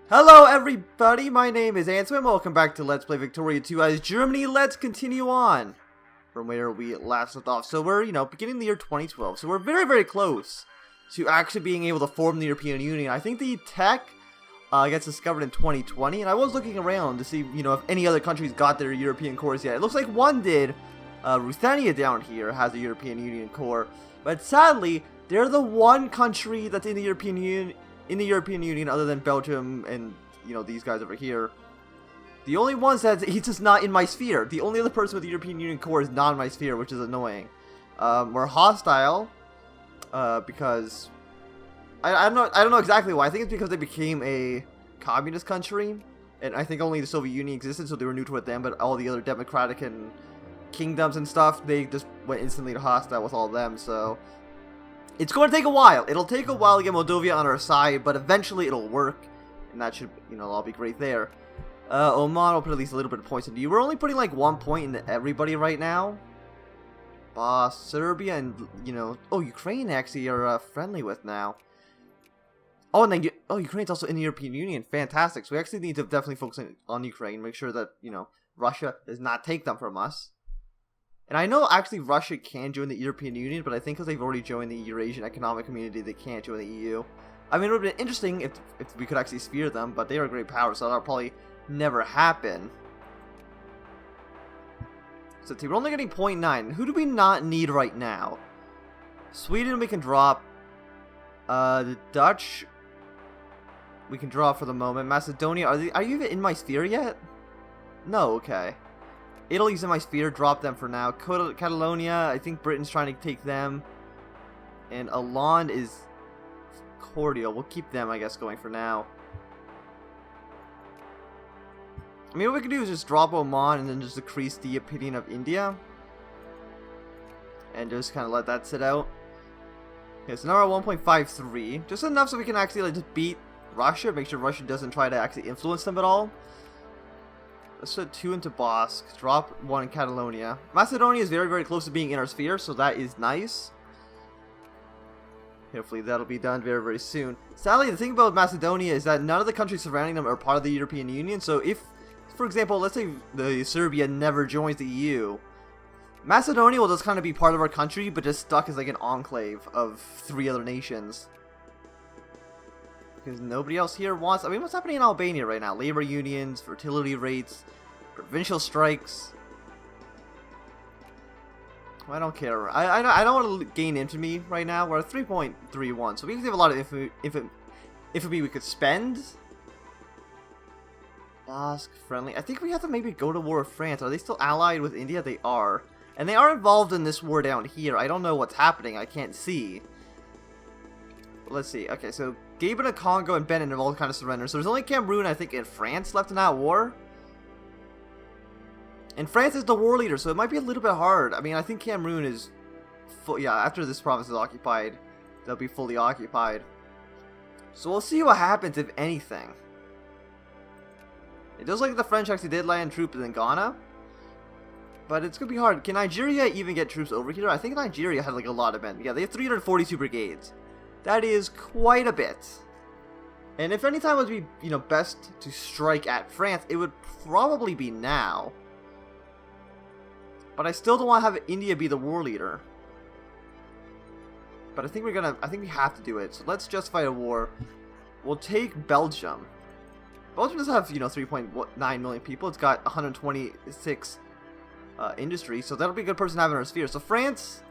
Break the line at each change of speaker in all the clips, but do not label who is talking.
Hello everybody, my name is Answim. Welcome back to Let's Play Victoria 2 as Germany. Let's continue on from where we last left off. So we're, beginning the year 2012. So we're very close to actually being able to form the European Union. I think the tech gets discovered in 2020, and I was looking around to see, if any other countries got their European cores yet. It looks like one did. Ruthenia down here has a European Union core, but sadly, they're the one country that's in the European Union, other than Belgium and, these guys over here. The only ones that he's just not in my sphere. The only other person with the European Union core is not in my sphere, which is annoying. We're hostile, because I don't know exactly why. I think it's because they became a communist country, and I think only the Soviet Union existed, so they were neutral with them, but all the other democratic and kingdoms and stuff, they just went instantly to hostile with all of them, so it's going to take a while. It'll take a while to get Moldova on our side, but eventually it'll work, and that should, all be great there. Oman will put at least a little bit of points into you. We're only putting like 1 point into everybody right now. Serbia and, Ukraine actually are friendly with now. Oh, and then, Ukraine's also in the European Union. Fantastic. So we actually need to definitely focus on Ukraine, make sure that, Russia does not take them from us. And I know actually Russia can join the European Union, but I think because they've already joined the Eurasian Economic Community, they can't join the EU. I mean, it would have been interesting if we could actually sphere them, but they are a great power, so that'll probably never happen. So we're only getting 0.9. Who do we not need right now? Sweden we can drop. The Dutch we can drop for the moment. Macedonia, are you even in my sphere yet? No, okay. Italy's in my sphere, drop them for now. Catalonia, I think Britain's trying to take them. And Hollande is cordial. We'll keep them, I guess, going for now. I mean, what we could do is just drop Oman and then just decrease the opinion of India. And just kind of let that sit out. Okay, so now we're at 1.53. Just enough so we can actually just beat Russia. Make sure Russia doesn't try to actually influence them at all. Let's put 2 into Bosk. Drop 1 in Catalonia. Macedonia is very close to being in our sphere, so that is nice. Hopefully that'll be done very soon. Sadly, the thing about Macedonia is that none of the countries surrounding them are part of the European Union, so if, for example, let's say Serbia never joins the EU, Macedonia will just kind of be part of our country, but just stuck as like an enclave of 3 other nations. Because nobody else here wants... I mean, what's happening in Albania right now? Labor unions, fertility rates, provincial strikes. I don't care. I don't want to gain infamy right now. We're at 3.31, so we have a lot of infamy we could spend. Basque friendly. I think we have to maybe go to war with France. Are they still allied with India? They are. And they are involved in this war down here. I don't know what's happening. I can't see. Let's see. Okay, so Gabon and Congo and Benin have all kind of surrendered. So there's only Cameroon, I think, and France left in that war. And France is the war leader, so it might be a little bit hard. I mean, I think Cameroon is... yeah, after this province is occupied, they'll be fully occupied. So we'll see what happens, if anything. It does look like the French actually did land troops in Ghana. But it's going to be hard. Can Nigeria even get troops over here? I think Nigeria had like a lot of men. Yeah, they have 342 brigades. That is quite a bit. And if any time would be, best to strike at France, it would probably be now. But I still don't want to have India be the war leader. But I think we have to do it. So let's justify a war. We'll take Belgium. Belgium does have, 3.9 million people. It's got 126 industry, so that'll be a good person to have in our sphere. So France,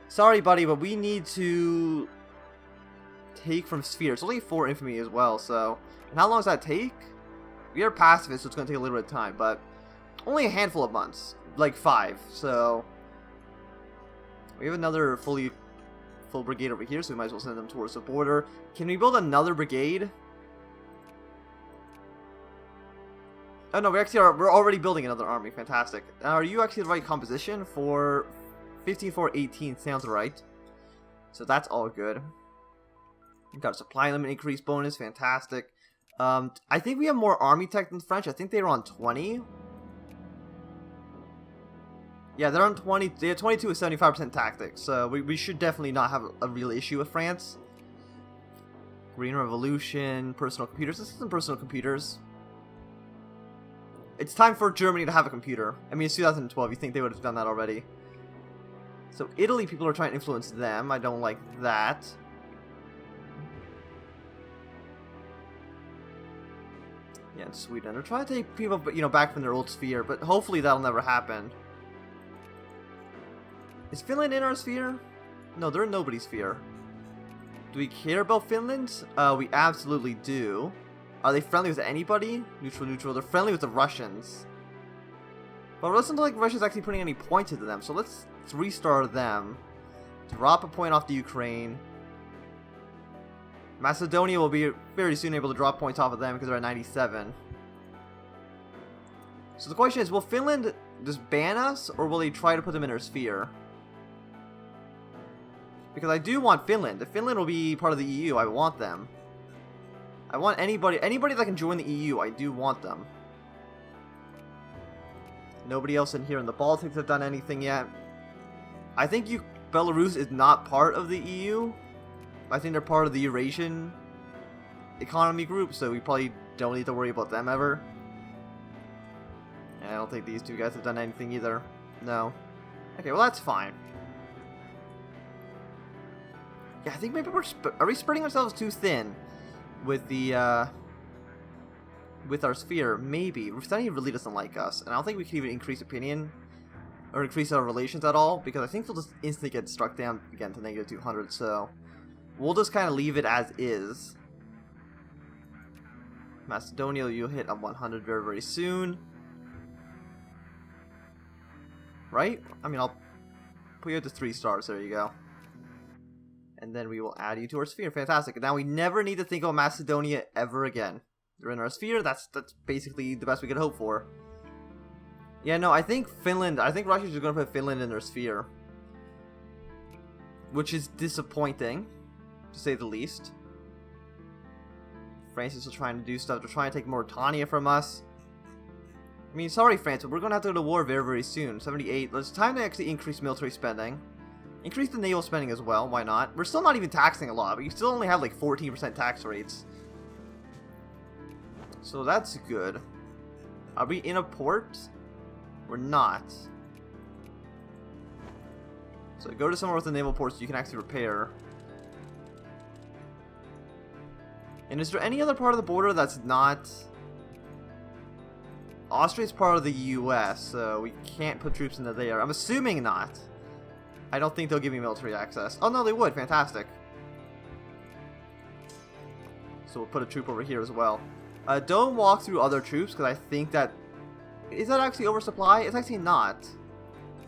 sorry buddy, but we need to take from sphere. It's only 4 infamy as well, so... And how long does that take? We are pacifists, so it's going to take a little bit of time, but only a handful of months. Like 5, so... We have another full brigade over here, so we might as well send them towards the border. Can we build another brigade? Oh no, we're already building another army. Fantastic. Now, are you actually the right composition for 15-4-18? Sounds right. So that's all good. We've got a supply limit increase bonus. Fantastic. I think we have more army tech than the French. I think they were on 20. Yeah, they're on 20. They have 22 with 75% tactics. So we should definitely not have a real issue with France. Green Revolution, personal computers. This is some personal computers. It's time for Germany to have a computer. I mean, it's 2012. You think they would have done that already. So Italy, people are trying to influence them. I don't like that. Yeah, and Sweden. They're trying to take people, back from their old sphere, but hopefully that'll never happen. Is Finland in our sphere? No, they're in nobody's sphere. Do we care about Finland? We absolutely do. Are they friendly with anybody? Neutral, neutral. They're friendly with the Russians. But it doesn't look like Russia's actually putting any points into them, so let's restart them. Drop a point off the Ukraine. Macedonia will be very soon able to drop points off of them because they're at 97. So the question is, will Finland just ban us, or will they try to put them in their sphere? Because I do want Finland. If Finland will be part of the EU, I want them. I want anybody that can join the EU, I do want them. Nobody else in here in the Baltics have done anything yet. I think Belarus is not part of the EU. I think they're part of the Eurasian economy group, so we probably don't need to worry about them ever. And I don't think these two guys have done anything either. No. Okay, well that's fine. Yeah, I think maybe are we spreading ourselves too thin with the with our sphere? Maybe. Ruthenia really doesn't like us, and I don't think we can even increase opinion or increase our relations at all, because I think we'll just instantly get struck down again to negative 200. So we'll just kind of leave it as is. Macedonia, you'll hit a 100 very, very soon, right? I mean, I'll put you at the 3 stars. There you go. And then we will add you to our sphere. Fantastic. Now we never need to think about Macedonia ever again. They're in our sphere. That's basically the best we could hope for. Yeah, no, I think Russia's just going to put Finland in their sphere. Which is disappointing, to say the least. France is still trying to do stuff. They're trying to take Mauritania from us. I mean, sorry, France, but we're going to have to go to war very, very soon. 78. It's time to actually increase military spending. Increase the naval spending as well, why not? We're still not even taxing a lot, but you still only have like 14% tax rates. So that's good. Are we in a port? We're not. So go to somewhere with a naval port so you can actually repair. And is there any other part of the border that's not... Austria's part of the US, so we can't put troops into there. I'm assuming not. I don't think they'll give me military access. Oh, no, they would. Fantastic. So we'll put a troop over here as well. Don't walk through other troops, because I think that... Is that actually oversupply? It's actually not.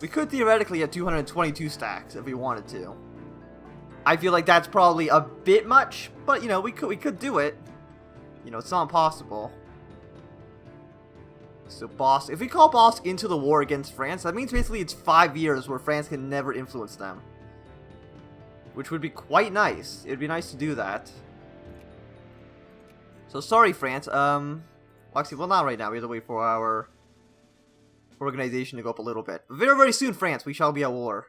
We could theoretically get 222 stacks if we wanted to. I feel like that's probably a bit much, but, we could do it. It's not impossible. So Bossk, if we call Bossk into the war against France, that means basically it's 5 years where France can never influence them. Which would be quite nice. It'd be nice to do that. So sorry, France. Well, actually, well, not right now. We have to wait for our organization to go up a little bit. But very, very soon, France, we shall be at war.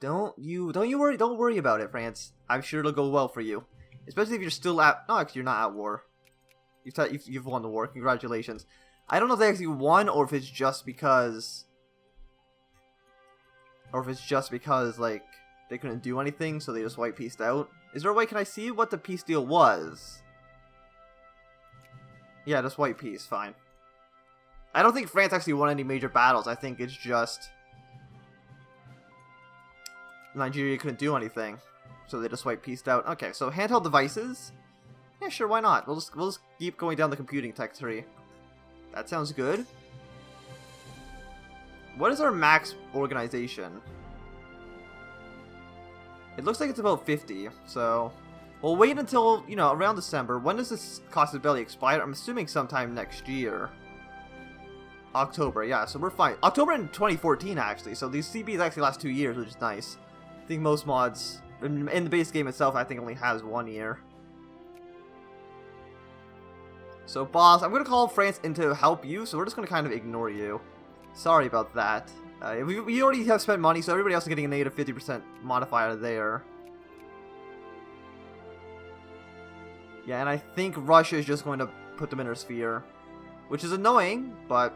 Don't you worry. Don't worry about it, France. I'm sure it'll go well for you. Especially if you're still at... No, actually, you're not at war. You've won the war. Congratulations. I don't know if they actually won, or if it's just because... like, they couldn't do anything, so they just white pieced out. Is there a way, can I see what the peace deal was? Yeah, just white peace, fine. I don't think France actually won any major battles. I think it's just... Nigeria couldn't do anything, so they just white pieced out. Okay, so handheld devices? Yeah, sure, why not? We'll just keep going down the computing tech tree. That sounds good. What is our max organization? It looks like it's about 50, so... We'll wait until, around December. When does this cost of belly expire? I'm assuming sometime next year. October, yeah, so we're fine. October in 2014, actually, so these CBs actually last 2 years, which is nice. I think most mods, in the base game itself, I think only has 1 year. So, boss, I'm going to call France in to help you, so we're just going to kind of ignore you. Sorry about that. We already have spent money, so everybody else is getting a negative 50% modifier there. Yeah, and I think Russia is just going to put them in her sphere. Which is annoying, but...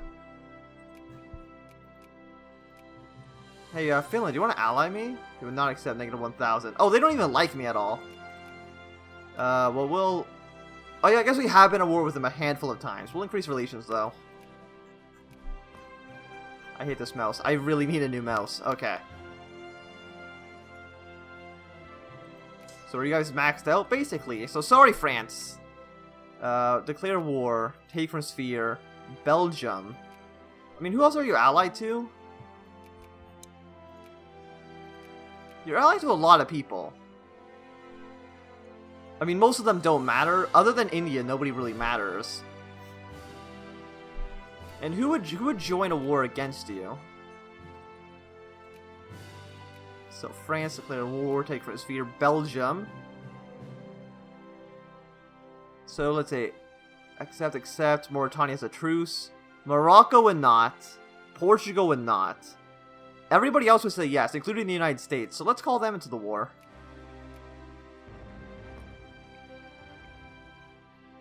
Hey, Finland, do you want to ally me? They would not accept negative 1,000. Oh, they don't even like me at all. Well, we'll... Oh yeah, I guess we have been at war with them a handful of times. We'll increase relations, though. I hate this mouse. I really need a new mouse. Okay. So are you guys maxed out? Basically. So sorry, France. Declare war. Take from sphere. Belgium. I mean, who else are you allied to? You're allied to a lot of people. I mean, most of them don't matter. Other than India, nobody really matters. And who would join a war against you? So France declare war, take from sphere. Belgium. So let's say accept. Mauritania as a truce. Morocco would not. Portugal would not. Everybody else would say yes, including the United States. So let's call them into the war.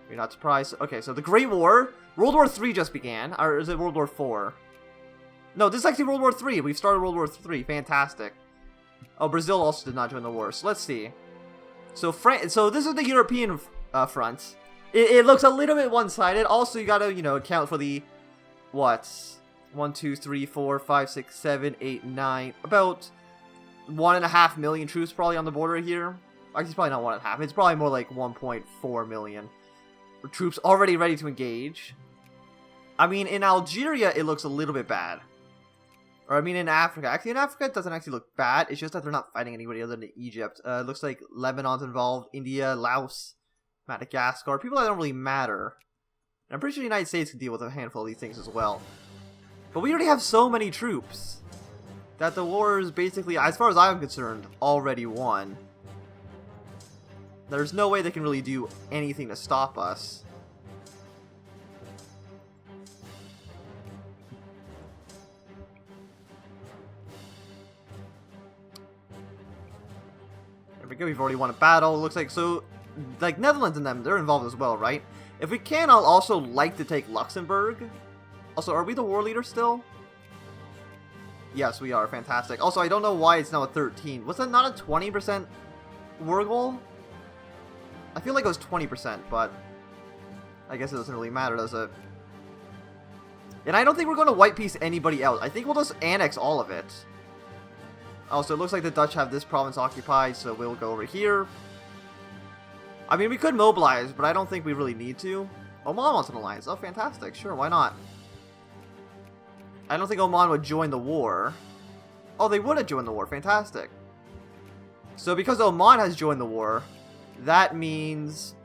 You're not surprised. Okay, so the Great War. World War III just began. Or is it World War IV? No, this is actually World War III. We've started World War III. Fantastic. Oh, Brazil also did not join the war. So let's see. So So this is the European front. It looks a little bit one-sided. Also, you gotta, account for the... What? 1, 2, 3, 4, 5, 6, 7, 8, 9... About 1.5 million troops probably on the border here. Actually, it's probably not 1.5. It's probably more like 1.4 million. Troops already ready to engage. I mean, in Algeria, it looks a little bit bad. Or, I mean, in Africa. Actually, in Africa, it doesn't actually look bad. It's just that they're not fighting anybody other than Egypt. It looks like Lebanon's involved. India, Laos, Madagascar. People that don't really matter. And I'm pretty sure the United States can deal with a handful of these things as well. But we already have so many troops that the war is basically, as far as I'm concerned, already won. There's no way they can really do anything to stop us. There we go, we've already won a battle. It looks like, so, like, Netherlands and them, they're involved as well, right? If we can, I'll also like to take Luxembourg. Also, are we the war leader still? Yes, we are. Fantastic. Also, I don't know why it's now a 13. Was that not a 20% war goal? I feel like it was 20%, but I guess it doesn't really matter, does it? And I don't think we're going to white piece anybody else. I think we'll just annex all of it. Also, it looks like the Dutch have this province occupied, so we'll go over here. I mean, we could mobilize, but I don't think we really need to. Oman wants an alliance. Oh, fantastic. Sure, why not? I don't think Oman would join the war. Oh, they would have joined the war. Fantastic. So because Oman has joined the war, that means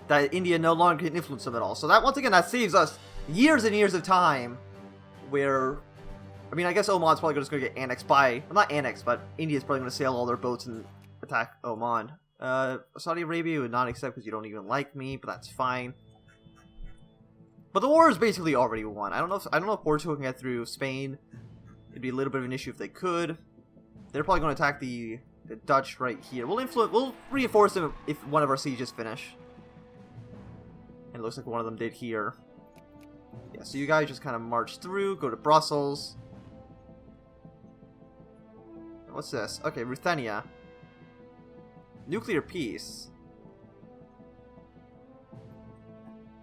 that India no longer can influence them at all. So that, once again, that saves us years and years of time where... I mean, I guess Oman's probably just going to get annexed by... Well, not annexed, but India's probably going to sail all their boats and attack Oman. Saudi Arabia would not accept because you don't even like me, but that's fine. But the war is basically already won. I don't know if Portugal can get through Spain. It'd be a little bit of an issue if they could. They're probably going to attack the Dutch right here. We'll reinforce them if one of our sieges finish. And it looks like one of them did here. Yeah, so you guys just kind of march through, go to Brussels. What's this? Okay, Ruthenia. Nuclear peace.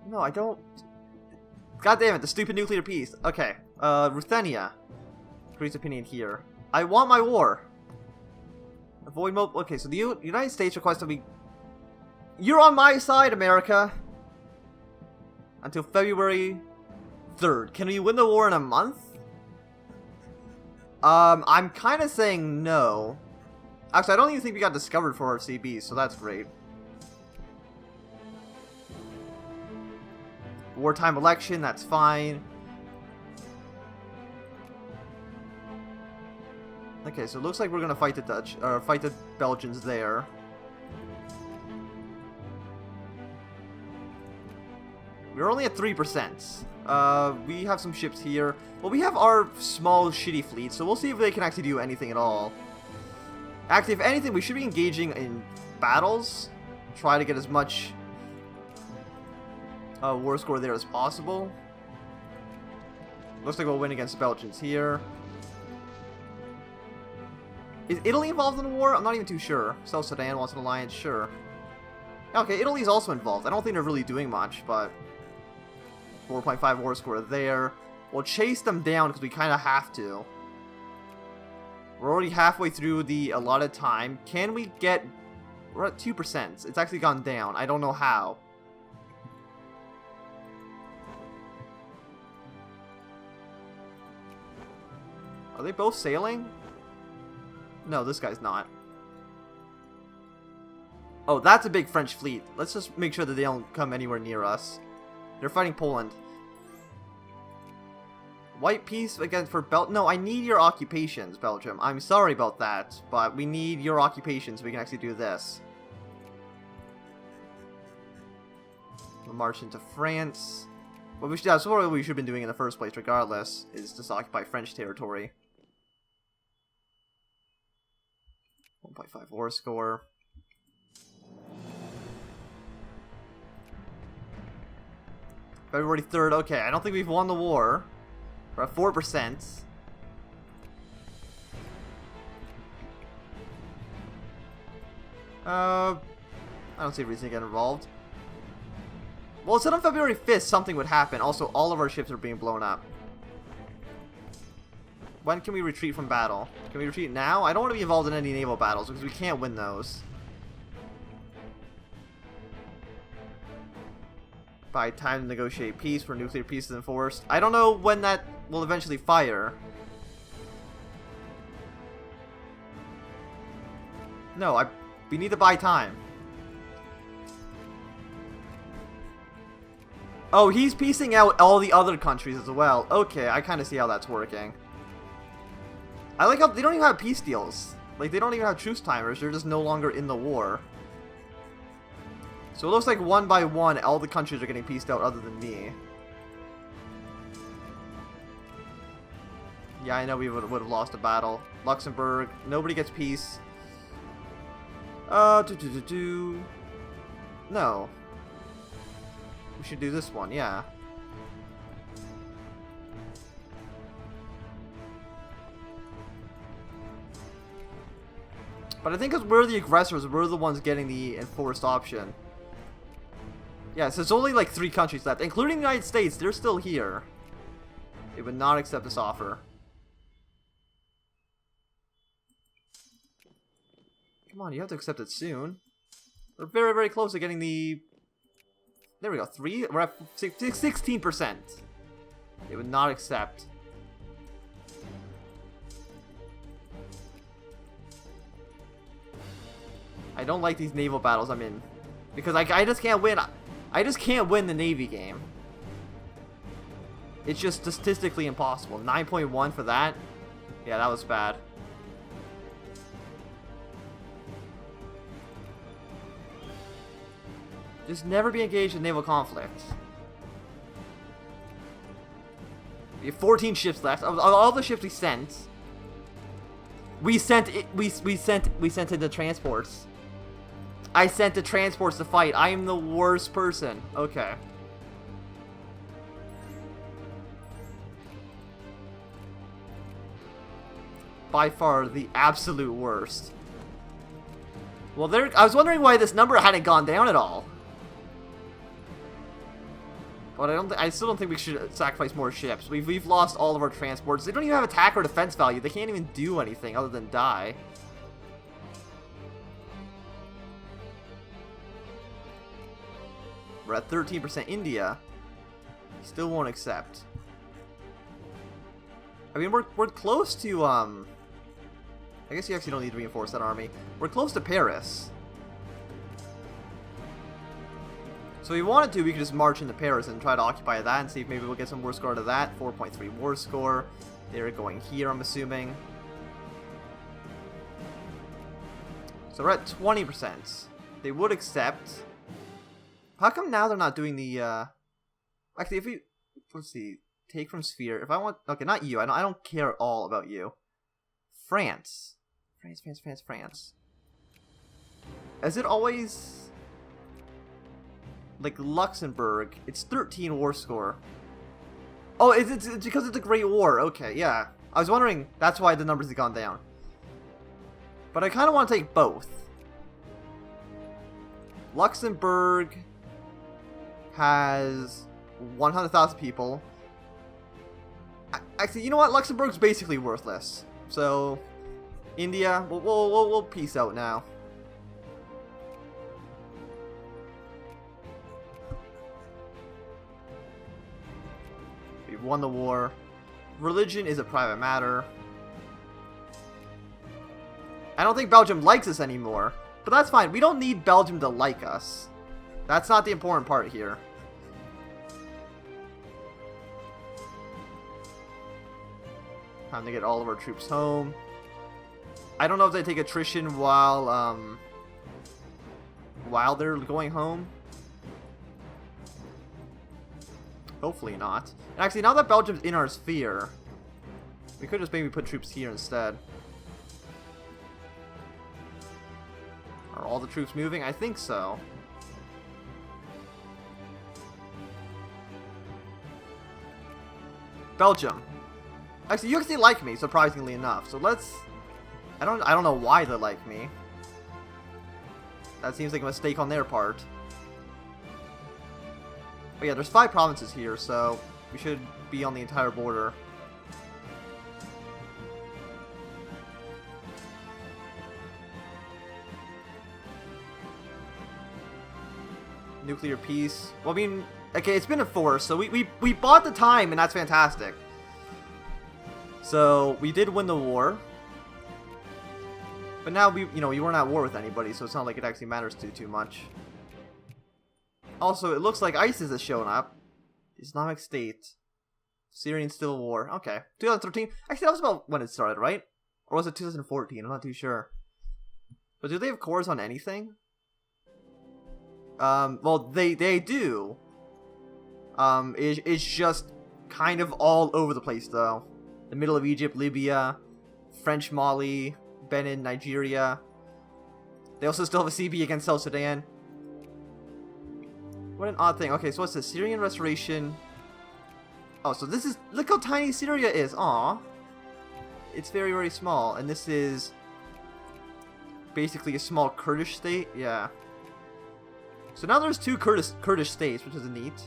No, I don't... God damn it, the stupid nuclear peace. Okay, Ruthenia. Increased opinion here. I want my war. Avoid okay, so the United States requests that we... You're on my side, America! Until February 3rd. Can we win the war in a month? I'm kind of saying no. Actually, I don't even think we got discovered for our CBs, so that's great. Wartime election, that's fine. Okay, so it looks like we're gonna fight the Dutch, or fight the Belgians there. We're only at 3%. We have some ships here. Well, we have our small, shitty fleet, so we'll see if they can actually do anything at all. Actually, if anything, we should be engaging in battles. Try to get as much war score there as possible. Looks like we'll win against the Belgians here. Is Italy involved in the war? I'm not even too sure. South Sudan wants an alliance, sure. Okay, Italy's also involved. I don't think they're really doing much, but 4.5 war score there. We'll chase them down because we kind of have to. We're already halfway through the allotted time. Can we get... We're at 2%. It's actually gone down. I don't know how. Are they both sailing? No, this guy's not. Oh, that's a big French fleet. Let's just make sure that they don't come anywhere near us. They're fighting Poland. White peace again for Belgium. No, I need your occupations, Belgium. I'm sorry about that, but we need your occupations so we can actually do this. We'll march into France. Well, that's what we should have been doing in the first place, regardless, is just occupy French territory. 1.5 war score. February 3rd. Okay, I don't think we've won the war. We're at 4%. I don't see a reason to get involved. Well, it said on February 5th something would happen. Also, all of our ships are being blown up. When can we retreat from battle? Can we retreat now? I don't want to be involved in any naval battles because we can't win those. By time to negotiate peace where nuclear peace is enforced. I don't know when that will eventually fire. No, we need to buy time. Oh, he's piecing out all the other countries as well. Okay, I kind of see how that's working. I like how they don't even have peace deals. Like, they don't even have truce timers. They're just no longer in the war. So it looks like one by one, all the countries are getting pieced out other than me. Yeah, I know we would have lost a battle. Luxembourg, nobody gets peace. No. We should do this one, yeah. But I think because we're the aggressors, we're the ones getting the enforced option. Yeah, so it's only like 3 countries left, including the United States. They're still here. They would not accept this offer. Come on, you have to accept it soon. We're very, very close to getting the... There we go, 3? We're at 16%. They would not accept. I don't like these naval battles I'm in. Because I just can't win. I just can't win the Navy game. It's just statistically impossible. 9.1 for that? Yeah, that was bad. Just never be engaged in naval conflict. We have 14 ships left. Of all the ships we sent in the transports. I sent the transports to fight. I am the worst person. Okay. By far the absolute worst. Well, I was wondering why this number hadn't gone down at all. But I still don't think we should sacrifice more ships. We've lost all of our transports. They don't even have attack or defense value. They can't even do anything other than die. We're at 13%. India still won't accept. I mean, we're close to I guess you actually don't need to reinforce that army. We're close to Paris. So if we wanted to, we could just march into Paris and try to occupy that and see if maybe we'll get some war score to that. 4.3 war score. They're going here, I'm assuming. So we're at 20%. They would accept. How come now they're not doing the, actually, if we, let's see, take from sphere. If I want, okay, not you. I don't care at all about you. France. France. Is it always... like Luxembourg, it's 13 war score. Oh, it's because it's a Great War. Okay, yeah. I was wondering, that's why the numbers have gone down. But I kind of want to take both. Luxembourg has 100,000 people. Actually, you know what? Luxembourg's basically worthless. So, India, we'll peace out now. We've won the war. Religion is a private matter. I don't think Belgium likes us anymore, but that's fine. We don't need Belgium to like us. That's not the important part here. Time to get all of our troops home. I don't know if they take attrition while they're going home. Hopefully not. And actually, now that Belgium's in our sphere, we could just maybe put troops here instead. Are all the troops moving? I think so. Belgium. Actually, you actually like me, surprisingly enough. So let's... I don't know why they like me. That seems like a mistake on their part. But yeah, there's 5 provinces here, so we should be on the entire border. Nuclear peace. Well, I mean, okay, it's been enforced, so we bought the time, and that's fantastic. So we did win the war, but now we weren't at war with anybody, so it's not like it actually matters too much. Also, it looks like ISIS has shown up. Islamic State, Syrian Civil War. Okay, 2013. Actually, that was about when it started, right? Or was it 2014? I'm not too sure. But do they have cores on anything? Well, they do. It's just kind of all over the place, though. The middle of Egypt, Libya, French Mali, Benin, Nigeria. They also still have a CB against South Sudan. What an odd thing. Okay, so what's this? Syrian Restoration. Oh, so this is... Look how tiny Syria is. Aw. It's very, very small. And this is... basically a small Kurdish state. Yeah. So now there's 2 Kurdish states, which is neat.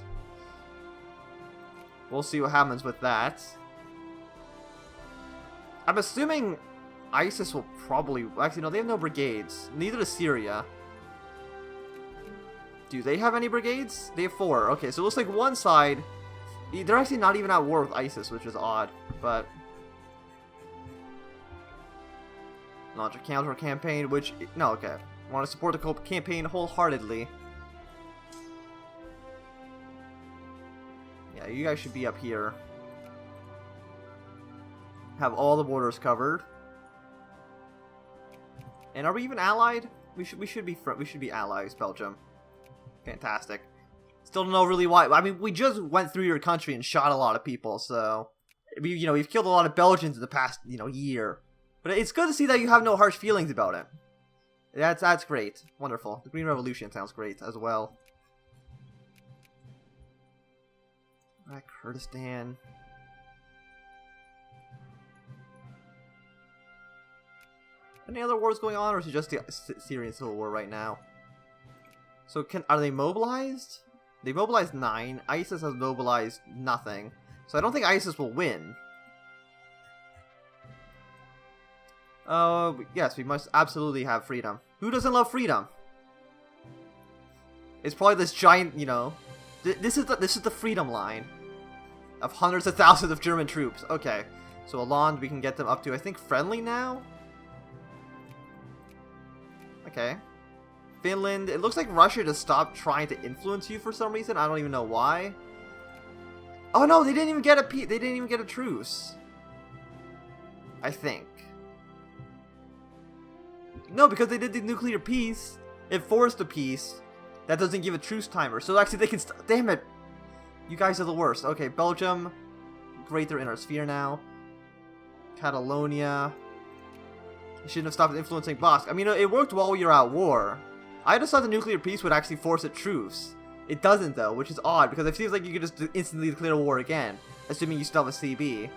We'll see what happens with that. I'm assuming ISIS will probably... Actually, no, they have no brigades. Neither does Syria. Do they have any brigades? They have 4. Okay, so it looks like one side... They're actually not even at war with ISIS, which is odd, but... Launch a counter campaign, which... No, okay. Want to support the campaign wholeheartedly. Yeah, you guys should be up here. Have all the borders covered. And are we even allied? We should be allies, Belgium. Fantastic. Still don't know really why. I mean, we just went through your country and shot a lot of people, so we've killed a lot of Belgians in the past, year. But it's good to see that you have no harsh feelings about it. That's great. Wonderful. The Green Revolution sounds great as well. Alright, Kurdistan. Any other wars going on, or is it just the Syrian Civil War right now? So are they mobilized? They mobilized 9. ISIS has mobilized nothing. So I don't think ISIS will win. Yes, we must absolutely have freedom. Who doesn't love freedom? It's probably this giant, this is the freedom line of hundreds of thousands of German troops. Okay, so Hollande, we can get them up to, I think, friendly now? Okay. Finland, it looks like Russia just stopped trying to influence you for some reason. I don't even know why. Oh no, they didn't even get a truce. I think. No, because they did the nuclear peace, it forced a peace that doesn't give a truce timer. So actually they can damn it. You guys are the worst. Okay, Belgium. Great, they're in our sphere now. Catalonia. You shouldn't have stopped influencing Basque. I mean, it worked while we were at war. I just thought the nuclear peace would actually force a truce. It doesn't, though, which is odd, because it seems like you could just instantly declare war again, assuming you still have a CB.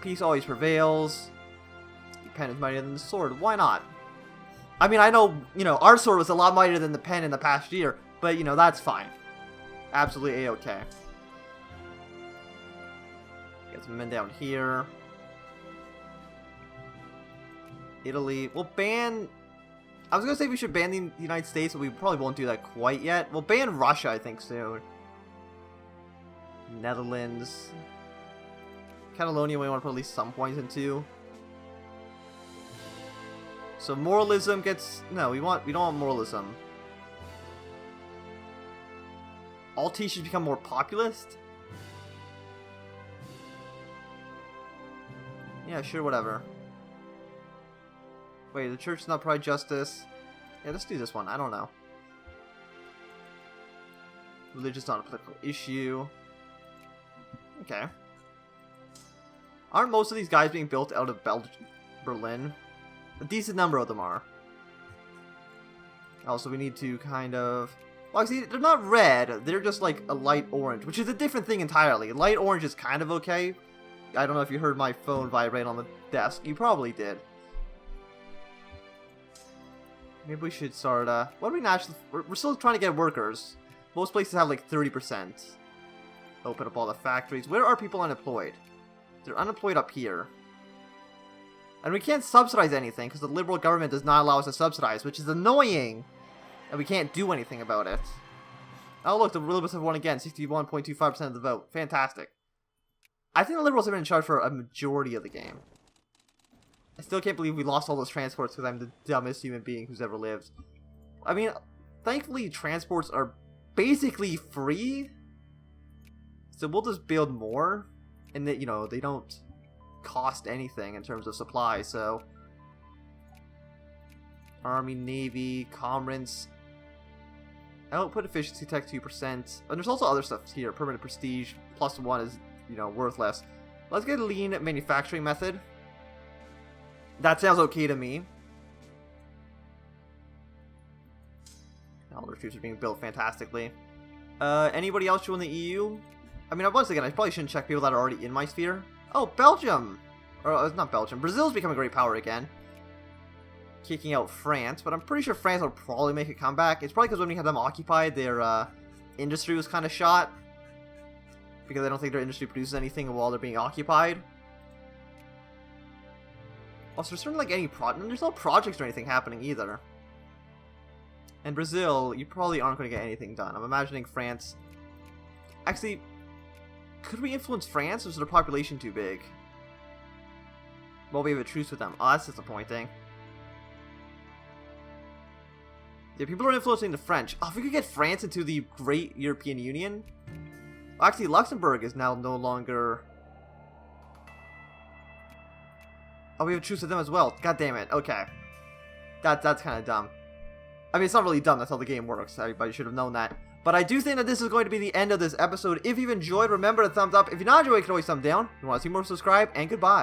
Peace always prevails. The pen is mightier than the sword. Why not? I mean, I know, our sword was a lot mightier than the pen in the past year, but, that's fine. Absolutely A-okay. Get some men down here. Italy. We'll ban... I was gonna say we should ban the United States, but we probably won't do that quite yet. We'll ban Russia, I think, soon. Netherlands. Catalonia we want to put at least some points into. So moralism gets... No, we don't want moralism. All tea should become more populist? Yeah, sure, whatever. Wait, the church does not provide justice. Yeah, let's do this one. I don't know. Religion's not a political issue. Okay. Aren't most of these guys being built out of Berlin? A decent number of them are. Also, we need to kind of... Well, see, they're not red. They're just like a light orange, which is a different thing entirely. Light orange is kind of okay. I don't know if you heard my phone vibrate on the desk. You probably did. Maybe we should start, what do we naturally... We're still trying to get workers. Most places have like 30%. Open up all the factories. Where are people unemployed? They're unemployed up here. And we can't subsidize anything because the liberal government does not allow us to subsidize, which is annoying. And we can't do anything about it. Oh look, the Liberals have won again. 61.25% of the vote. Fantastic. I think the Liberals have been in charge for a majority of the game. I still can't believe we lost all those transports because I'm the dumbest human being who's ever lived. I mean, thankfully transports are basically free. So we'll just build more. And that, they don't cost anything in terms of supply, so... Army, Navy, Commerce. Output efficiency tech 2%. And there's also other stuff here. Permanent prestige +1 is, worthless. Let's get a lean manufacturing method. That sounds okay to me. All the troops are being built fantastically. Anybody else join the EU? I mean, once again, I probably shouldn't check people that are already in my sphere. Oh, Belgium! Or, it's not Belgium. Brazil's become a great power again. Kicking out France, but I'm pretty sure France will probably make a comeback. It's probably because when we had them occupied, their industry was kind of shot. Because I don't think their industry produces anything while they're being occupied. Also, there's certainly like any there's no projects or anything happening either. And Brazil, you probably aren't going to get anything done. I'm imagining France... Actually, could we influence France, or is their population too big? Well, we have a truce with them. Oh, that's disappointing. Yeah, people are influencing the French. Oh, if we could get France into the Great European Union... Well, actually, Luxembourg is now no longer... Oh, we have a truce with them as well. God damn it. Okay. That's kind of dumb. I mean, it's not really dumb. That's how the game works. Everybody should have known that. But I do think that this is going to be the end of this episode. If you've enjoyed, remember to thumbs up. If you're not enjoying, you can always thumb down. If you want to see more, subscribe, and goodbye.